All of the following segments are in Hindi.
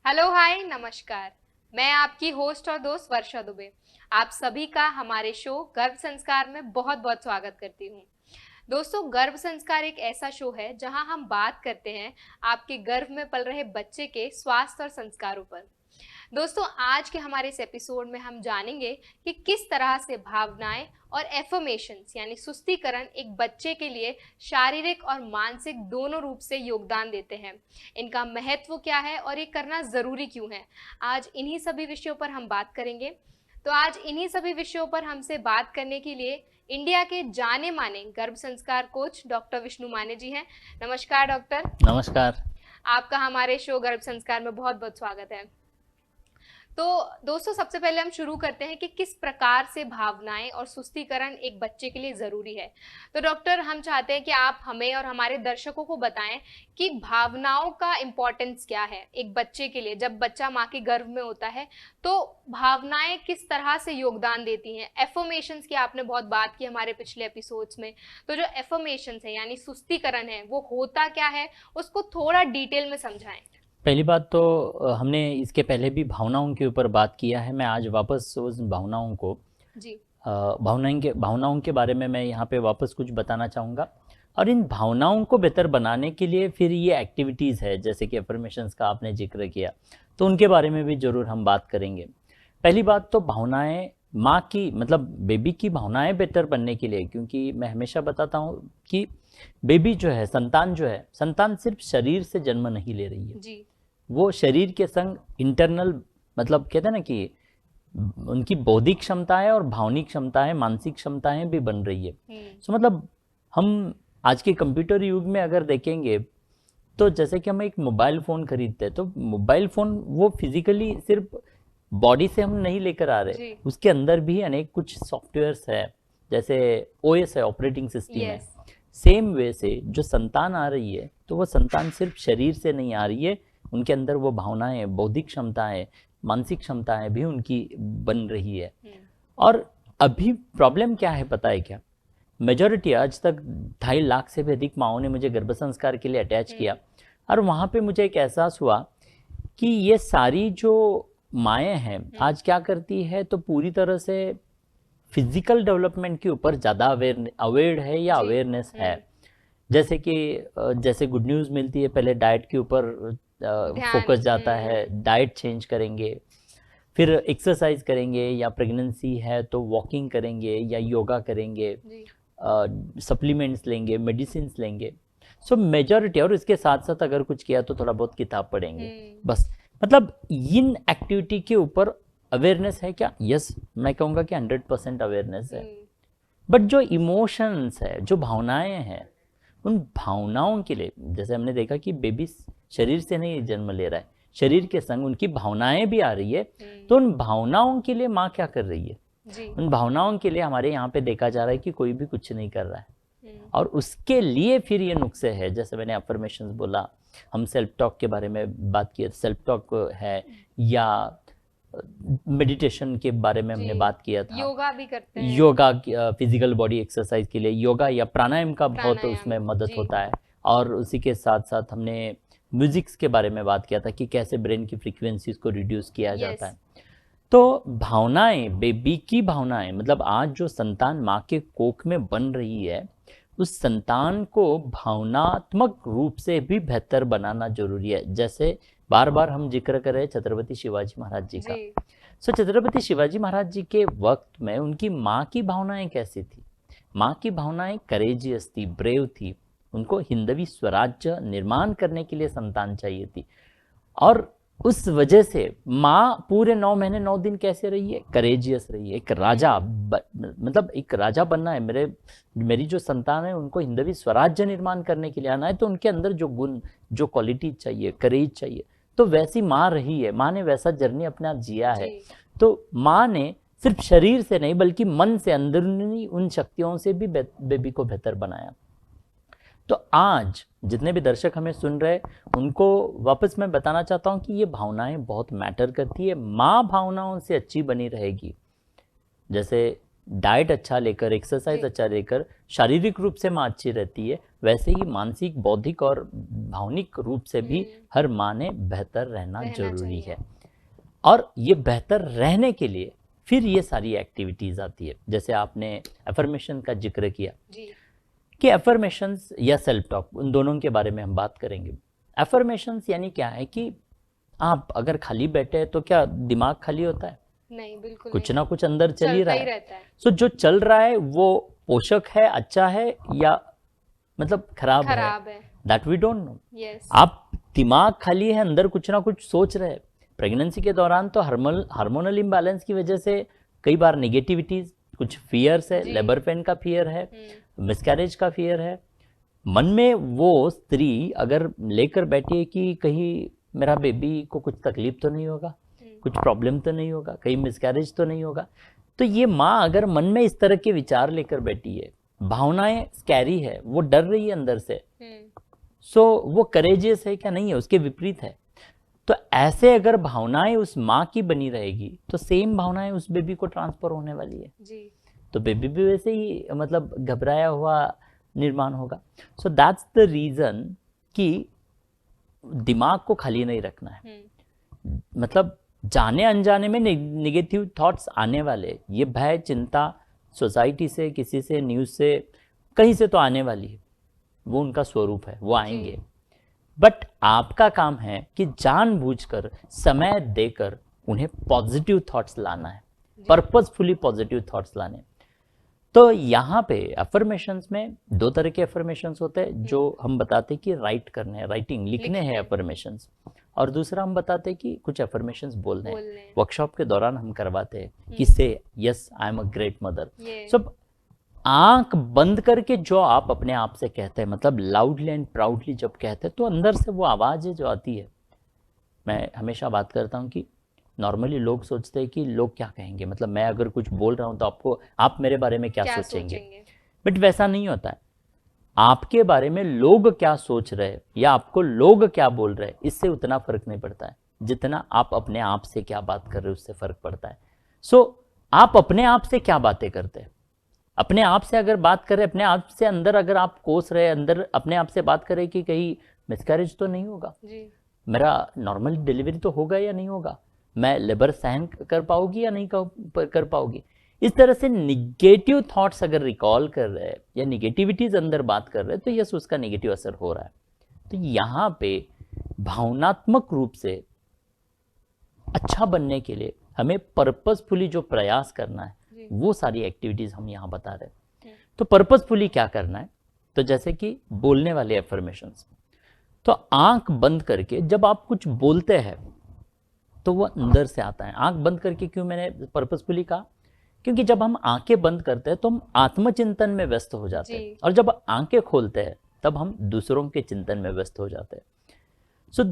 हेलो हाय नमस्कार। मैं आपकी होस्ट और दोस्त वर्षा दुबे आप सभी का हमारे शो गर्भ संस्कार में बहुत बहुत स्वागत करती हूँ। दोस्तों, गर्भ संस्कार एक ऐसा शो है जहां हम बात करते हैं आपके गर्भ में पल रहे बच्चे के स्वास्थ्य और संस्कारों पर। दोस्तों, आज के हमारे इस एपिसोड में हम जानेंगे कि किस तरह से भावनाएं और एफर्मेशंस यानी सुस्तीकरण एक बच्चे के लिए शारीरिक और मानसिक दोनों रूप से योगदान देते हैं। इनका महत्व क्या है और ये करना ज़रूरी क्यों है, आज इन्हीं सभी विषयों पर हम बात करेंगे। तो आज इन्हीं सभी विषयों पर हमसे बात करने के लिए इंडिया के जाने माने गर्भ संस्कार कोच डॉक्टर विष्णु माने जी हैं। नमस्कार डॉक्टर। नमस्कार। आपका हमारे शो गर्भ संस्कार में बहुत बहुत स्वागत है। तो दोस्तों, सबसे पहले हम शुरू करते हैं कि किस प्रकार से भावनाएं और सुस्तीकरण एक बच्चे के लिए ज़रूरी है। तो डॉक्टर, हम चाहते हैं कि आप हमें और हमारे दर्शकों को बताएं कि भावनाओं का इम्पोर्टेंस क्या है एक बच्चे के लिए। जब बच्चा माँ के गर्भ में होता है तो भावनाएं किस तरह से योगदान देती हैं। एफर्मेशंस की आपने बहुत बात की हमारे पिछले एपिसोड्स में, तो जो एफर्मेशंस है यानी सुस्तीकरण है वो होता क्या है, उसको थोड़ा डिटेल में समझाएं। पहली बात तो हमने इसके पहले भी भावनाओं के ऊपर बात किया है। मैं आज वापस उस भावनाओं को जी। भावनाओं के बारे में मैं यहाँ पे वापस कुछ बताना चाहूँगा। और इन भावनाओं को बेहतर बनाने के लिए फिर ये एक्टिविटीज़ है, जैसे कि अफर्मेशंस का आपने जिक्र किया, तो उनके बारे में भी ज़रूर हम बात करेंगे। पहली बात तो भावनाएं, माँ की मतलब बेबी की भावनाएं बेहतर बनने के लिए, क्योंकि मैं हमेशा बताता हूँ कि बेबी जो है, संतान जो है, संतान सिर्फ शरीर से जन्म नहीं ले रही है जी। वो शरीर के संग इंटरनल, मतलब कहते हैं ना कि उनकी बौद्धिक क्षमताएं और भावनिक क्षमताएं, मानसिक क्षमताएं भी बन रही है। सो मतलब हम आज के कंप्यूटर युग में अगर देखेंगे तो जैसे कि हम एक मोबाइल फ़ोन खरीदते हैं तो मोबाइल फ़ोन वो फिजिकली सिर्फ बॉडी से हम नहीं लेकर आ रहे, जी। उसके अंदर भी अनेक कुछ सॉफ्टवेयर्स है, जैसे ओएस है, ऑपरेटिंग सिस्टम है। यस। सेम वे से जो संतान आ रही है तो वो संतान सिर्फ शरीर से नहीं आ रही है, उनके अंदर वो भावनाएं, बौद्धिक क्षमताएं, मानसिक क्षमताएं भी उनकी बन रही है। और अभी प्रॉब्लम क्या है पता है क्या? मेजॉरिटी आज तक 2.5 लाख से भी अधिक माओं ने मुझे गर्भ संस्कार के लिए अटैच किया, और वहाँ पे मुझे एक एहसास हुआ कि ये सारी जो माएँ हैं आज क्या करती है, तो पूरी तरह से फिजिकल डेवलपमेंट के ऊपर ज़्यादा अवेयर है या अवेयरनेस है। जैसे कि जैसे गुड न्यूज़ मिलती है, पहले डाइट के ऊपर फोकस जाता है, डाइट चेंज करेंगे, फिर एक्सरसाइज करेंगे, या प्रेगनेंसी है तो वॉकिंग करेंगे या योगा करेंगे, सप्लीमेंट्स लेंगे, मेडिसिन लेंगे। सो मेजॉरिटी, और इसके साथ साथ अगर कुछ किया तो थोड़ा बहुत किताब पढ़ेंगे, बस। मतलब इन एक्टिविटी के ऊपर अवेयरनेस है क्या? यस, मैं कहूँगा कि 100% अवेयरनेस है। बट जो इमोशंस है, जो भावनाएं हैं, उन भावनाओं के लिए, जैसे हमने देखा कि बेबी शरीर से नहीं जन्म ले रहा है, शरीर के संग उनकी भावनाएं भी आ रही है, तो उन भावनाओं के लिए माँ क्या कर रही है? उन भावनाओं के लिए हमारे यहाँ पे देखा जा रहा है कि कोई भी कुछ नहीं कर रहा है। और उसके लिए फिर ये नुस्खे है, जैसे मैंने अफर्मेशंस बोला, हम सेल्फ टॉक के बारे में बात की, सेल्फ टॉक है, या मेडिटेशन के बारे में हमने बात किया था, योगा भी करते हैं, योगा फिजिकल बॉडी एक्सरसाइज के लिए योगा या प्राणायाम का बहुत उसमें मदद होता है। और उसी के साथ साथ हमने म्यूजिक्स के बारे में बात किया था कि कैसे ब्रेन की फ्रीक्वेंसीज को रिड्यूस किया जाता है। तो भावनाएं, बेबी की भावनाएं, मतलब आज जो संतान माँ के कोख में बन रही है, उस संतान को भावनात्मक रूप से भी बेहतर बनाना जरूरी है। जैसे बार बार हम जिक्र कर रहे हैं छत्रपति शिवाजी महाराज जी का। सो छत्रपति शिवाजी महाराज जी के वक्त में उनकी माँ की भावनाएं कैसी थी? माँ की भावनाएं करेजियस थी, ब्रेव थी। उनको हिंदवी स्वराज्य निर्माण करने के लिए संतान चाहिए थी, और उस वजह से माँ पूरे 9 महीने 9 दिन कैसे रही है? करेजियस रही है। एक राजा मतलब एक राजा बनना है, मेरी जो संतान है उनको हिंदवी स्वराज्य निर्माण करने के लिए आना है, तो उनके अंदर जो गुण, जो क्वालिटी चाहिए, करेज चाहिए, तो वैसी माँ रही है। माँ ने वैसा जर्नी अपने आप जिया है। तो माँ ने सिर्फ शरीर से नहीं बल्कि मन से, अंदरूनी उन शक्तियों से भी बेबी को बेहतर बनाया। तो आज जितने भी दर्शक हमें सुन रहे, उनको वापस मैं बताना चाहता हूँ कि ये भावनाएं बहुत मैटर करती है। माँ भावनाओं से अच्छी बनी रहेगी, जैसे डाइट अच्छा लेकर, एक्सरसाइज अच्छा लेकर शारीरिक रूप से माँ अच्छी रहती है, वैसे ही मानसिक, बौद्धिक और भावनिक रूप से भी हर माँ ने बेहतर रहना जरूरी चाहिए। है। और ये बेहतर रहने के लिए फिर ये सारी एक्टिविटीज आती है, जैसे आपने अफर्मेशन का जिक्र किया जी। कि अफर्मेशंस या सेल्फ टॉक, उन दोनों के बारे में हम बात करेंगे। अफर्मेशंस यानी क्या है कि आप अगर खाली बैठे हैं तो क्या दिमाग खाली होता है? नहीं, बिल्कुल कुछ नहीं। ना कुछ अंदर चल ही रहा है। रहता है। सो जो चल रहा है वो पोषक है, अच्छा है, या मतलब खराब है, दैट वी डोंट नो। आप दिमाग खाली है, अंदर कुछ ना कुछ सोच रहे हैं। प्रेगनेंसी के दौरान तो हार्मोनल इम्बैलेंस की वजह से कई बार नेगेटिविटीज, कुछ फियर्स है, लेबर पेन का फियर है, मिसकैरेज का फियर है। मन में वो स्त्री अगर लेकर बैठी है कि कहीं मेरा बेबी को कुछ तकलीफ तो नहीं होगा, कुछ प्रॉब्लम तो नहीं होगा, कहीं मिसकैरेज तो नहीं होगा, तो ये माँ अगर मन में इस तरह के विचार लेकर बैठी है, भावनाएं स्कैरी है, वो डर रही है अंदर से, सो वो करेजियस है क्या? नहीं है, उसके विपरीत है। तो ऐसे अगर भावनाएं उस माँ की बनी रहेगी तो सेम भावनाएं उस बेबी को ट्रांसफर होने वाली है जी। तो बेबी भी वैसे ही मतलब घबराया हुआ निर्माण होगा। सो दैट्स द रीजन कि दिमाग को खाली नहीं रखना है। मतलब जाने अनजाने में नेगेटिव थॉट्स आने वाले, ये भय चिंता सोसाइटी से, किसी से, न्यूज़ से, कहीं से तो आने वाली है, वो उनका स्वरूप है, वो आएंगे। बट आपका काम है कि जानबूझकर समय देकर उन्हें पॉजिटिव थॉट्स लाना है, पर्पसफुली पॉजिटिव थॉट्स लाने। तो यहाँ पे अफर्मेशंस में दो तरह के अफर्मेशंस होते हैं, जो हम बताते कि राइट करने हैं, राइटिंग लिखने हैं अफर्मेशंस, और दूसरा हम बताते हैं कि कुछ अफर्मेशंस बोलने हैं। वर्कशॉप के दौरान हम करवाते हैं कि से yes I am a great mother. सब आंख बंद करके जो आप अपने आप से कहते हैं, मतलब लाउडली एंड प्राउडली जब कहते हैं, तो अंदर से वो आवाज़ है जो आती है। मैं हमेशा बात करता हूँ कि नॉर्मली लोग सोचते हैं कि लोग क्या कहेंगे, मतलब मैं अगर कुछ बोल रहा हूँ तो आप मेरे बारे में क्या सोचेंगे, बट वैसा नहीं होता है। आपके बारे में लोग क्या सोच रहे हैं या आपको लोग क्या बोल रहे हैं, इससे उतना फर्क नहीं पड़ता है जितना आप अपने आप से क्या बात कर रहे हो उससे फर्क पड़ता है। सो आप अपने आप से क्या बातें करते हैं, अपने आप से अगर बात करें, अपने आप से अंदर अगर आप कोस रहे, अंदर अपने आप से बात करें कि कहीं मिसकैरेज तो नहीं होगा जी, मेरा नॉर्मल डिलीवरी तो होगा या नहीं होगा, मैं लेबर सहन कर पाओगी या नहीं कर पाओगी, इस तरह से निगेटिव थॉट्स अगर रिकॉल कर रहे हैं या निगेटिविटीज अंदर बात कर रहे हैं, तो यस उसका नेगेटिव असर हो रहा है। तो यहाँ पे भावनात्मक रूप से अच्छा बनने के लिए हमें पर्पसफुली जो प्रयास करना है, वो सारी एक्टिविटीज हम यहाँ बता रहे हैं। तो पर्पसफुली क्या करना है, तो जैसे कि बोलने वाले एफर्मेशंस, तो आंख बंद करके जब आप कुछ बोलते हैं तो वो अंदर से आता है। आंख बंद करके क्यों मैंने पर्पसफुली कहा, क्योंकि जब हम आंखें बंद करते हैं तो हम आत्मचिंतन में व्यस्त हो जाते हैं, और जब आंखें खोलते हैं तब हम दूसरों के चिंतन में व्यस्त हो जाते हैं। सो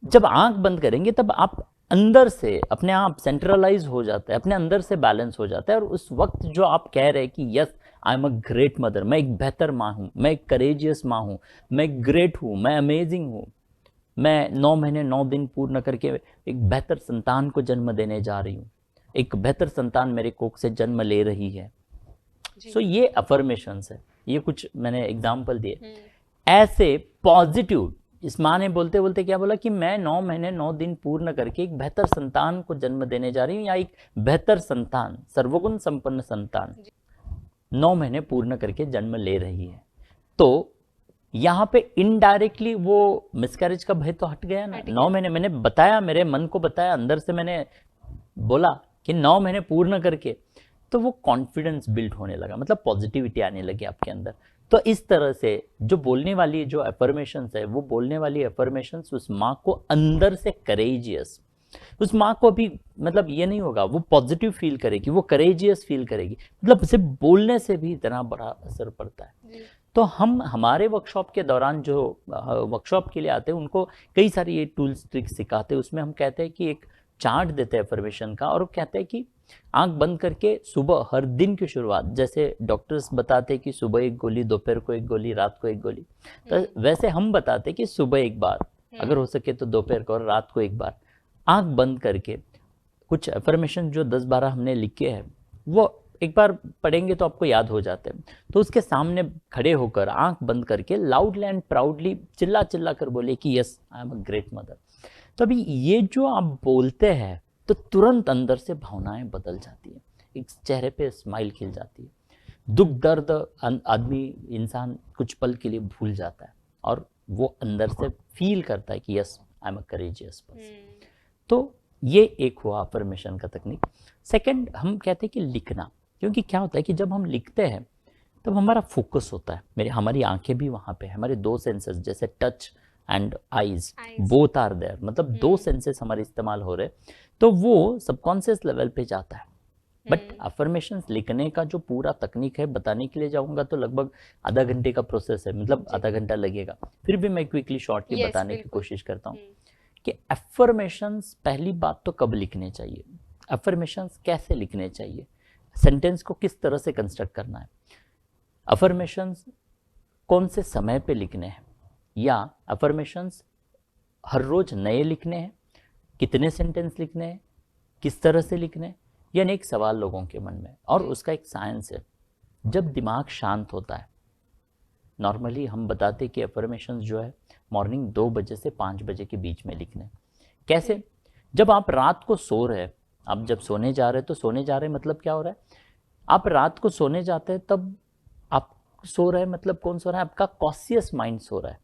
जब आंख बंद करेंगे तब आप अंदर से अपने आप सेंट्रलाइज हो जाता है, अपने अंदर से बैलेंस हो जाता है, और उस वक्त जो आप कह रहे हैं कि yes I am a great mother, मैं एक बेहतर माँ हूँ, मैं एक करेजियस माँ हूँ, मैं ग्रेट हूँ, मैं अमेजिंग हूँ, मैं 9 महीने 9 दिन पूर्ण करके एक बेहतर संतान को जन्म देने जा रही हूँ, एक बेहतर संतान मेरे कोख से जन्म ले रही है। सो ये अफर्मेशंस है, ये कुछ मैंने एग्जाम्पल दिए। ऐसे पॉजिटिव, इस माँ ने बोलते बोलते क्या बोला कि मैं 9 महीने 9 दिन पूर्ण करके एक बेहतर संतान को जन्म देने जा रही हूँ, या एक बेहतर संतान, सर्वगुण संपन्न संतान 9 महीने पूर्ण करके जन्म ले रही है। तो यहाँ पे इनडायरेक्टली वो मिसकैरेज का भय तो हट गया ना। 9 महीने मैंने बताया, मेरे मन को बताया, अंदर से मैंने बोला कि 9 महीने पूर्ण करके, तो वो कॉन्फिडेंस बिल्ड होने लगा, मतलब पॉजिटिविटी आने लगी आपके अंदर। तो इस तरह से जो बोलने वाली जो अफर्मेशंस है, वो बोलने वाली अफर्मेशंस उस माँ को अंदर से करेजियस, उस माँ को अभी मतलब ये नहीं होगा, वो पॉजिटिव फील करेगी, वो करेजियस फील करेगी, मतलब सिर्फ बोलने से भी इतना बड़ा असर पड़ता है। तो हम हमारे वर्कशॉप के दौरान जो वर्कशॉप के लिए आते हैं उनको कई सारी ये टूल्स ट्रिक्स सिखाते हैं। उसमें हम कहते हैं कि एक चार्ट देते हैं अफर्मेशन का, और कहते हैं कि आंख बंद करके सुबह हर दिन की शुरुआत, जैसे डॉक्टर्स बताते हैं कि सुबह एक गोली, दोपहर को एक गोली, रात को एक गोली, तो वैसे हम बताते हैं कि सुबह एक बार, अगर हो सके तो दोपहर को और रात को एक बार आंख बंद करके कुछ अफर्मेशन जो 10-12 हमने लिखे हैं वो एक बार पढ़ेंगे तो आपको याद हो जाते हैं। तो उसके सामने खड़े होकर आंख बंद करके लाउडली एंड प्राउडली चिल्ला चिल्ला कर बोले कि yes I am a great mother. तो अभी ये जो आप बोलते हैं तो तुरंत अंदर से भावनाएं बदल जाती है, एक चेहरे पे स्माइल खिल जाती है, दुख दर्द आदमी इंसान कुछ पल के लिए भूल जाता है और वो अंदर से फील करता है कि yes I am a courageous person. तो ये एक हुआ अफर्मेशन का तकनीक। सेकंड, हम कहते हैं कि लिखना, क्योंकि क्या होता है कि जब हम लिखते हैं तब हमारा फोकस होता है, हमारी आंखें भी वहाँ पे, हमारे दो सेंसेस जैसे touch and eyes both are there, मतलब दो सेंसेस हमारे इस्तेमाल हो रहे, तो वो सबकॉन्शियस लेवल पे जाता है। बट अफर्मेशंस लिखने का जो पूरा तकनीक है बताने के लिए जाऊंगा तो लगभग आधा घंटे का प्रोसेस है, मतलब आधा घंटा लगेगा। फिर भी मैं क्विकली शॉर्टली बताने की कोशिश करता हूँ कि अफर्मेशंस पहली बात तो कब लिखने चाहिए, अफर्मेशंस कैसे लिखने चाहिए, सेंटेंस को किस तरह से कंस्ट्रक्ट करना है, अफर्मेशंस कौन से समय पे लिखने हैं, या अफर्मेशंस हर रोज नए लिखने हैं, कितने सेंटेंस लिखने हैं, किस तरह से लिखने हैं, ये अनेक सवाल लोगों के मन में। और उसका एक साइंस है। जब दिमाग शांत होता है, नॉर्मली हम बताते कि अफर्मेशंस जो है मॉर्निंग 2 बजे से 5 बजे के बीच में लिखने। कैसे? जब आप रात को सो रहे हैं, आप जब सोने जा रहे हैं तो सोने जा रहे हैं मतलब क्या हो रहा है, आप रात को सोने जाते हैं तब आप सो रहे हैं, मतलब कौन सो रहा है, आपका कॉन्शियस माइंड सो रहा है।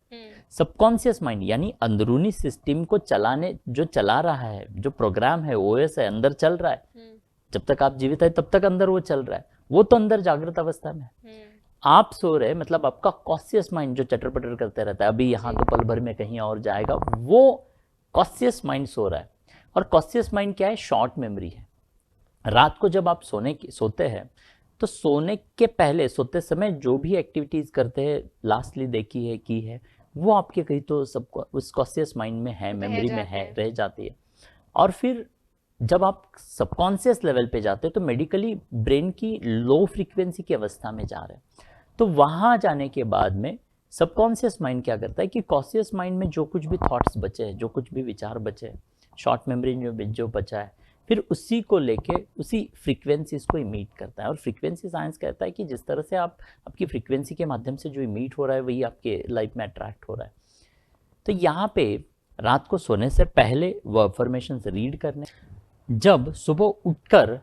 सबकॉन्शियस माइंड यानी अंदरूनी सिस्टम को चलाने जो चला रहा है, जो प्रोग्राम है, ओएस है, अंदर चल रहा है। जब तक आप जीवित है तब तक अंदर वो चल रहा है, वो तो अंदर जागृत अवस्था में। आप सो रहे मतलब आपका कॉन्शियस माइंड जो चटर पटर करते रहता है, अभी यहाँ तो पल भर में कहीं और जाएगा, वो कॉन्शियस माइंड सो रहा है। और कॉन्शियस माइंड क्या है? शॉर्ट मेमोरी है। रात को जब आप सोते हैं तो सोने के पहले, सोते समय जो भी एक्टिविटीज करते हैं, लास्टली देखी है की है, वो आपके कहीं तो सबको उस कॉन्शियस माइंड में है, मेमोरी में है, रह जाती है। और फिर जब आप सबकॉन्शियस लेवल पे जाते हैं तो मेडिकली ब्रेन की लो फ्रीक्वेंसी की अवस्था में जा रहे हैं। तो वहां जाने के बाद में सबकॉन्शियस माइंड क्या करता है कि कॉन्शियस माइंड में जो कुछ भी थॉट्स बचे हैं, जो कुछ भी विचार बचे हैं, शॉर्ट मेमोरी जो बचा है, फिर उसी को लेके उसी फ्रीक्वेंसीज को इमीट करता है। और फ्रीक्वेंसी साइंस कहता है कि जिस तरह से आप आपकी फ्रीक्वेंसी के माध्यम से जो इमीट हो रहा है वही आपके लाइफ में अट्रैक्ट हो रहा है। तो यहाँ पे रात को सोने से पहले वो अफर्मेशंस रीड करने, जब सुबह उठकर,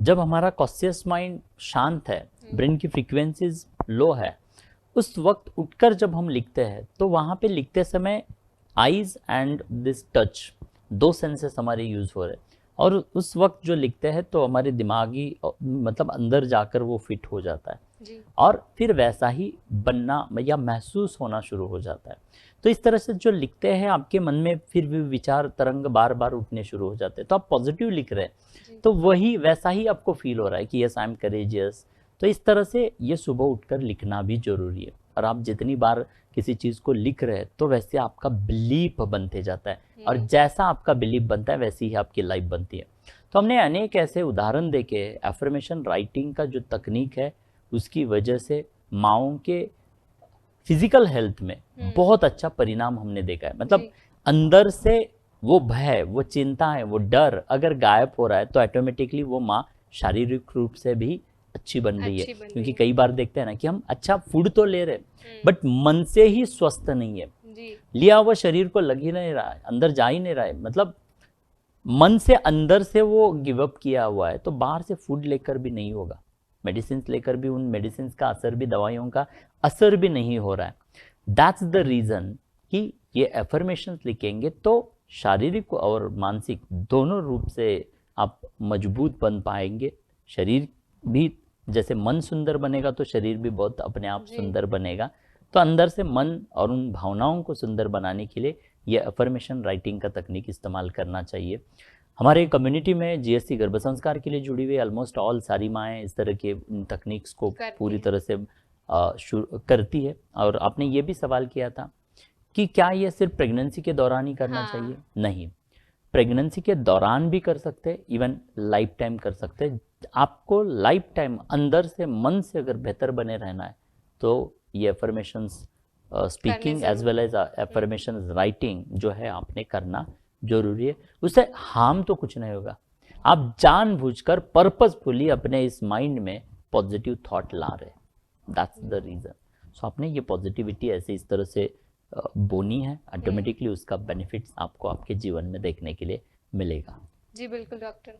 जब हमारा कॉन्शियस माइंड शांत है, ब्रेन की फ्रीक्वेंसीज लो है, उस वक्त उठकर जब हम लिखते हैं तो वहाँ पे लिखते समय आईज एंड दिस टच, दो सेंसेस हमारे यूज हो रहे हैं। और उस वक्त जो लिखते हैं तो हमारे दिमागी मतलब अंदर जाकर वो फिट हो जाता है जी। और फिर वैसा ही बनना या महसूस होना शुरू हो जाता है। तो इस तरह से जो लिखते हैं आपके मन में फिर भी विचार तरंग बार बार उठने शुरू हो जाते हैं। तो आप पॉजिटिव लिख रहे हैं तो वही वैसा ही आपको फील हो रहा है कि यस आई एम करेजियस। तो इस तरह से ये सुबह उठकर लिखना भी जरूरी है। और आप जितनी बार किसी चीज़ को लिख रहे हैं तो वैसे आपका बिलीफ बनते जाता है, और जैसा आपका बिलीफ बनता है वैसी ही आपकी लाइफ बनती है। तो हमने अनेक ऐसे उदाहरण देखे एफर्मेशन राइटिंग का जो तकनीक है उसकी वजह से माओं के फिजिकल हेल्थ में बहुत अच्छा परिणाम हमने देखा है। मतलब अंदर से वो भय, वो चिंता है, वो डर अगर गायब हो रहा है तो ऑटोमेटिकली वो माँ शारीरिक रूप से भी अच्छी बन रही है। क्योंकि कई बार देखते हैं ना कि हम अच्छा फूड तो ले रहे बट मन से ही स्वस्थ नहीं है जी। लिया हुआ शरीर को लग ही नहीं रहा है, अंदर जा ही नहीं रहा है, मतलब मन से अंदर से वो गिव अप किया हुआ है। तो बाहर से फूड लेकर भी नहीं होगा, मेडिसिन लेकर भी उन मेडिसिन का असर भी, दवाइयों का असर भी नहीं हो रहा है। दैट्स द रीजन कि ये एफर्मेशन लिखेंगे तो शारीरिक और मानसिक दोनों रूप से आप मजबूत बन पाएंगे। शरीर भी जैसे मन सुंदर बनेगा तो शरीर भी बहुत अपने आप सुंदर बनेगा। तो अंदर से मन और उन भावनाओं को सुंदर बनाने के लिए ये अफर्मेशन राइटिंग का तकनीक इस्तेमाल करना चाहिए। हमारे कम्युनिटी में जीएससी गर्भ संस्कार के लिए जुड़ी हुई ऑलमोस्ट ऑल सारी माएँ इस तरह के तकनीक्स को पूरी तरह से करती है। और आपने ये भी सवाल किया था कि क्या ये सिर्फ प्रेगनेंसी के दौरान ही करना चाहिए? नहीं, प्रेगनेंसी के दौरान भी कर सकते हैं, इवन लाइफ टाइम कर सकते हैं। आपको लाइफ टाइम अंदर से मन से अगर बेहतर बने रहना है तो ये affirmations speaking as well as affirmations writing जो है आपने करना जरूरी है। उससे हार्म तो कुछ नहीं होगा, आप जानबूझकर पर्पसफुली अपने इस माइंड में पॉजिटिव थॉट ला रहे, दैट्स द रीजन। सो आपने ये पॉजिटिविटी ऐसे इस तरह से बोनी है, ऑटोमेटिकली उसका बेनिफिट्स आपको आपके जीवन में देखने के लिए मिलेगा। जी बिल्कुल डॉक्टर।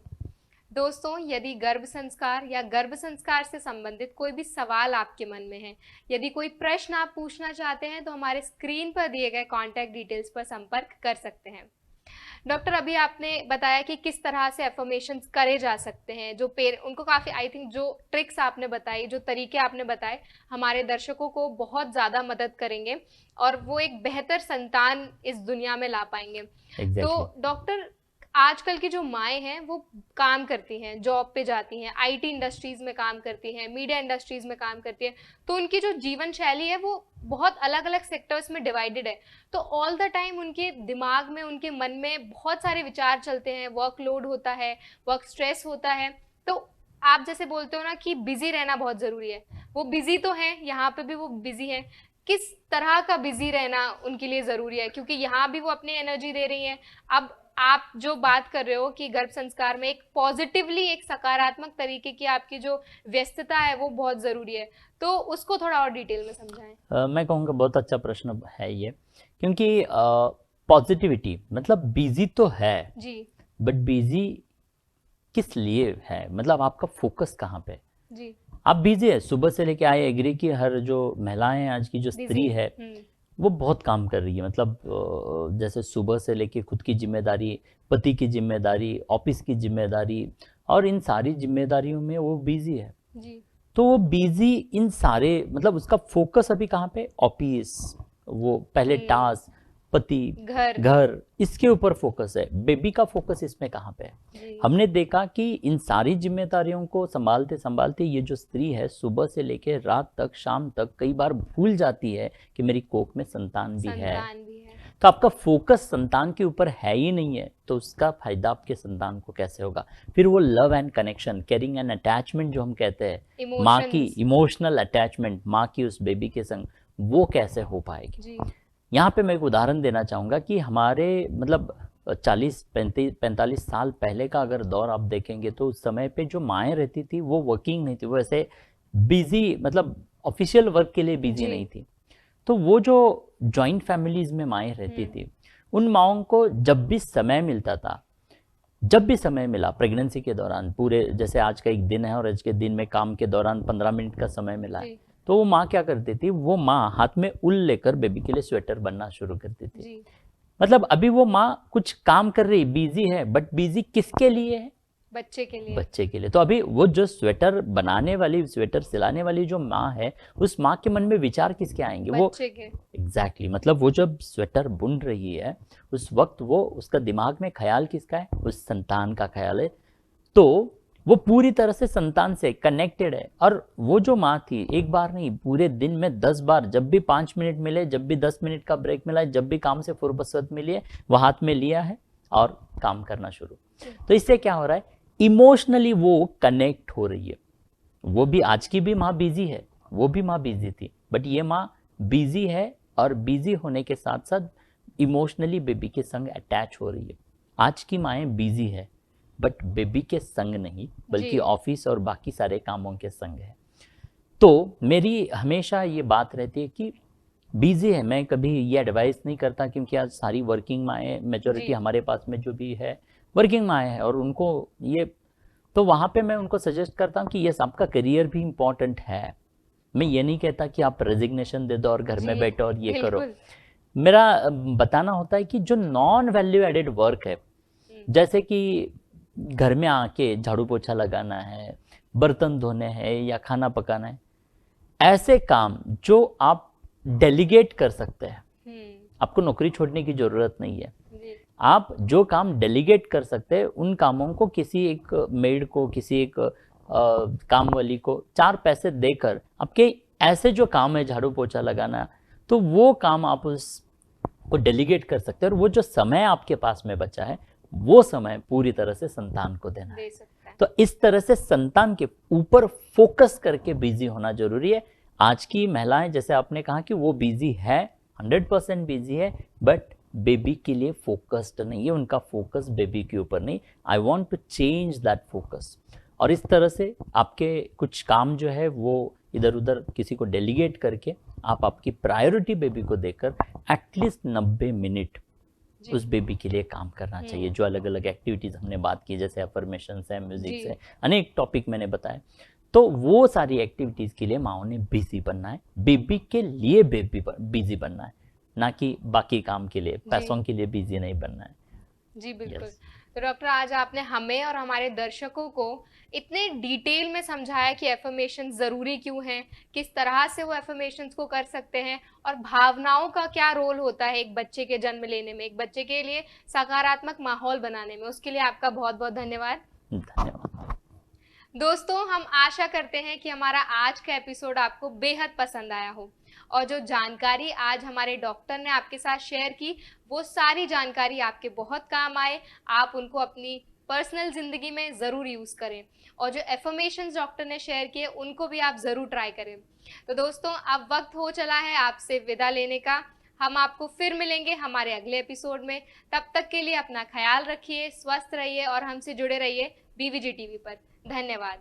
दोस्तों, यदि गर्भ संस्कार या गर्भ संस्कार से संबंधित कोई भी सवाल आपके मन में है, यदि कोई प्रश्न आप पूछना चाहते हैं, तो हमारे स्क्रीन पर दिए गए कॉन्टैक्ट डिटेल्स पर संपर्क कर सकते हैं। डॉक्टर, अभी आपने बताया कि किस तरह से अफर्मेशंस करे जा सकते हैं, जो उनको काफ़ी, आई थिंक जो ट्रिक्स आपने बताई, जो तरीके आपने बताए, हमारे दर्शकों को बहुत ज़्यादा मदद करेंगे और वो एक बेहतर संतान इस दुनिया में ला पाएंगे। Exactly. तो डॉक्टर, आजकल की जो माएँ हैं वो काम करती हैं, जॉब पे जाती हैं, आईटी इंडस्ट्रीज़ में काम करती हैं, मीडिया इंडस्ट्रीज़ में काम करती हैं, तो उनकी जो जीवन शैली है वो बहुत अलग अलग सेक्टर्स में डिवाइडेड है। तो ऑल द टाइम उनके दिमाग में, उनके मन में बहुत सारे विचार चलते हैं, वर्कलोड होता है, वर्क स्ट्रेस होता है। तो आप जैसे बोलते हो ना कि बिजी रहना बहुत ज़रूरी है, वो बिजी तो हैं, यहाँ पे भी वो बिजी हैं, किस तरह का बिजी रहना उनके लिए ज़रूरी है? क्योंकि यहाँ भी वो अपनी एनर्जी दे रही हैं। अब आप जो बात कर रहे हो कि गर्भ संस्कार में एक पॉजिटिवली, एक सकारात्मक तरीके की आपकी जो व्यस्तता है वो बहुत ज़रूरी है, तो उसको थोड़ा और डिटेल में समझाएं। मैं कहूँगा बहुत अच्छा प्रश्न है ये, क्योंकि पॉजिटिविटी मतलब बिजी तो है जी, बट बिजी किस लिए है, मतलब आपका फोकस कहाँ पे? जी, आप बिजी है, सुबह से लेके आए, एग्री की हर जो महिलाएं हैं, आज की जो स्त्री है वो बहुत काम कर रही है, मतलब जैसे सुबह से लेके खुद की जिम्मेदारी, पति की जिम्मेदारी, ऑफिस की जिम्मेदारी, और इन सारी जिम्मेदारियों में वो बिजी है जी, तो वो बिजी इन सारे, मतलब उसका फोकस अभी कहाँ पे? ऑफिस, वो पहले टास्क, पति, घर, इसके ऊपर फोकस है। बेबी का फोकस इसमें कहाँ पे है? हमने देखा कि इन सारी जिम्मेदारियों को संभालते संभालते ये जो स्त्री है सुबह से लेके रात तक, शाम तक कई बार भूल जाती है कि मेरी कोख में संतान भी है। तो आपका फोकस संतान के ऊपर है ही नहीं है, तो उसका फायदा आपके संतान को कैसे होगा? फिर वो love and connection, caring and attachment जो हम कहते हैं, माँ की इमोशनल अटैचमेंट, माँ की उस बेबी के संग, वो कैसे हो पाएगी? यहाँ पे मैं एक उदाहरण देना चाहूँगा कि हमारे मतलब 40-45 साल पहले का अगर दौर आप देखेंगे तो उस समय पे जो माएँ रहती थी वो वर्किंग नहीं थी, वो ऐसे बिजी, मतलब ऑफिशियल वर्क के लिए बिजी नहीं थी। तो वो जो जॉइंट फैमिलीज में माएँ रहती थी, उन माओं को जब भी समय मिलता था, जब भी समय मिला प्रेगनेंसी के दौरान, पूरे जैसे आज का एक दिन है और आज के दिन में काम के दौरान 15 मिनट का समय मिला है, तो वो माँ क्या करती थी, वो माँ हाथ में उल लेकर बेबी के लिए स्वेटर बनना शुरू करती थी। मतलब अभी वो माँ कुछ काम कर रही, बिजी है, बट बिजी किसके लिए है? बच्चे के लिए। बच्चे के लिए। तो अभी वो जो स्वेटर बनाने वाली, स्वेटर सिलाने वाली जो माँ है, उस माँ के मन में विचार किसके आएंगे? बच्चे के। एग्जैक्टली, मतलब वो जब स्वेटर बुन रही है उस वक्त वो, उसका दिमाग में ख्याल किसका है? उस संतान का ख्याल है। तो वो पूरी तरह से संतान से कनेक्टेड है। और वो जो माँ थी, एक बार नहीं, पूरे दिन में 10 बार, जब भी 5 मिनट मिले, जब भी 10 मिनट का ब्रेक मिला है, जब भी काम से फुर्सत मिली है, वो हाथ में लिया है और काम करना शुरू। तो इससे क्या हो रहा है? इमोशनली वो कनेक्ट हो रही है। वो भी, आज की भी माँ बिजी है, वो भी माँ बिजी थी, बट ये माँ बिजी है और बिजी होने के साथ साथ इमोशनली बेबी के संग अटैच हो रही है। आज की माएँ बिजी है बट बेबी के संग नहीं, बल्कि ऑफिस और बाकी सारे कामों के संग है। तो मेरी हमेशा ये बात रहती है कि बिजी है, मैं कभी ये एडवाइस नहीं करता, क्योंकि आज सारी वर्किंग माएँ, मेजॉरिटी हमारे पास में जो भी है वर्किंग माएँ हैं, और उनको ये, तो वहाँ पे मैं उनको सजेस्ट करता हूँ कि यस, आपका करियर भी इम्पोर्टेंट है। मैं ये नहीं कहता कि आप रेजिग्नेशन दे दो और घर में बैठो और ये करो। मेरा बताना होता है कि जो नॉन वैल्यू एडेड वर्क है, जैसे कि घर में आके झाड़ू पोछा लगाना है, बर्तन धोने हैं या खाना पकाना है, ऐसे काम जो आप डेलीगेट कर सकते हैं, आपको नौकरी छोड़ने की जरूरत नहीं है। आप जो काम डेलीगेट कर सकते हैं, उन कामों को किसी एक मेड को, किसी एक काम वाली को 4 पैसे देकर, आपके ऐसे जो काम है झाड़ू पोछा लगाना, तो वो काम आप उसको डेलीगेट कर सकते हैं, और वो जो समय आपके पास में बचा है वो समय पूरी तरह से संतान को देना है। तो इस तरह से संतान के ऊपर फोकस करके बिजी होना जरूरी है। आज की महिलाएं, जैसे आपने कहा कि वो बिजी है, 100% बिजी है, बट बेबी के लिए फोकस्ड नहीं है, उनका फोकस बेबी के ऊपर नहीं। I want to change that focus. और इस तरह से आपके कुछ काम जो है वो इधर उधर किसी को डेलीगेट करके आप आपकी प्रायोरिटी बेबी को देकर एटलीस्ट 90 मिनट उस बेबी के लिए काम करना चाहिए। जो अलग अलग एक्टिविटीज हमने बात की, जैसे अफर्मेशंस है, म्यूजिक है, अनेक टॉपिक मैंने बताए, तो वो सारी एक्टिविटीज के लिए माओ ने बिजी बनना है, बेबी के लिए बेबी बिजी बनना है, ना कि बाकी काम के लिए, पैसों के लिए बिजी नहीं बनना है। जी बिल्कुल। तो डॉक्टर, आज आपने हमें और हमारे दर्शकों को इतने डिटेल में समझाया कि एफर्मेशन ज़रूरी क्यों हैं, किस तरह से वो एफर्मेशंस को कर सकते हैं, और भावनाओं का क्या रोल होता है एक बच्चे के जन्म लेने में, एक बच्चे के लिए सकारात्मक माहौल बनाने में। उसके लिए आपका बहुत बहुत धन्यवाद। धन्यवाद दोस्तों, हम आशा करते हैं कि हमारा आज का एपिसोड आपको बेहद पसंद आया हो, और जो जानकारी आज हमारे डॉक्टर ने आपके साथ शेयर की, वो सारी जानकारी आपके बहुत काम आए। आप उनको अपनी पर्सनल ज़िंदगी में ज़रूर यूज़ करें, और जो एफर्मेशंस डॉक्टर ने शेयर किए उनको भी आप ज़रूर ट्राई करें। तो दोस्तों, अब वक्त हो चला है आपसे विदा लेने का। हम आपको फिर मिलेंगे हमारे अगले एपिसोड में। तब तक के लिए अपना ख्याल रखिए, स्वस्थ रहिए और हमसे जुड़े रहिए BVG टीवी पर। धन्यवाद।